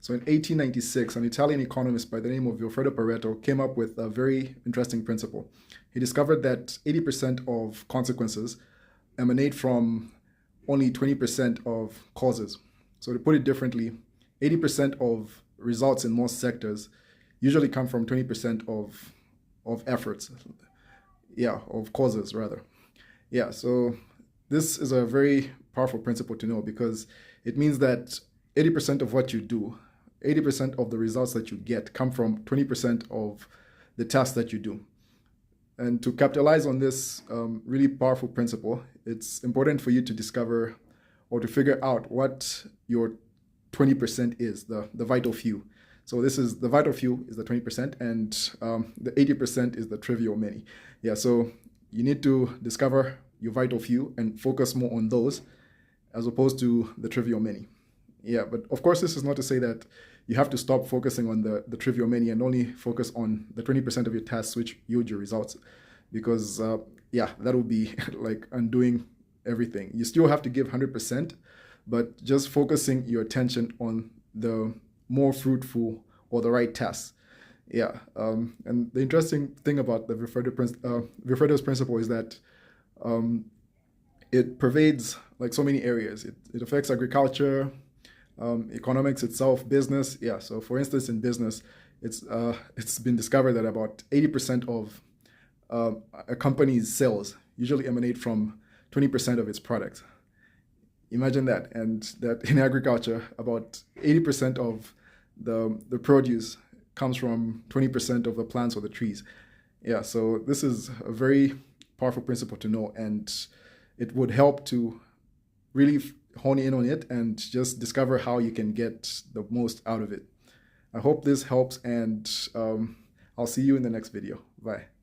So in 1896, an Italian economist by the name of Vilfredo Pareto came up with a very interesting principle. He discovered that 80% of consequences emanate from only 20% of causes. So to put it differently, 80% of results in most sectors usually come from 20% of efforts. Yeah, of causes rather. Yeah, so this is a very powerful principle to know because it means that 80% of what you do, 80% of the results that you get come from 20% of the tasks that you do. And to capitalize on this really powerful principle, it's important for you to discover or to figure out what your 20% is, the vital few. So this is the vital few is the 20% and the 80% is the trivial many. Yeah, so you need to discover your vital few and focus more on those as opposed to the trivial many. Yeah, but of course, this is not to say that you have to stop focusing on the trivial many and only focus on the 20% of your tasks which yield your results. Because, yeah, that would be like undoing everything. You still have to give 100%, but just focusing your attention on the more fruitful or the right tasks. Yeah, and the interesting thing about the Vilfredo's principle is that it pervades like so many areas. It affects agriculture, economics itself, business. Yeah. So for instance, in business, it's been discovered that about 80% of a company's sales usually emanate from 20% of its products. Imagine that. And that in agriculture, about 80% of the produce comes from 20% of the plants or the trees. Yeah. So this is a very powerful principle to know, and it would help to really hone in on it and just discover how you can get the most out of it. I hope this helps, and I'll see you in the next video. Bye.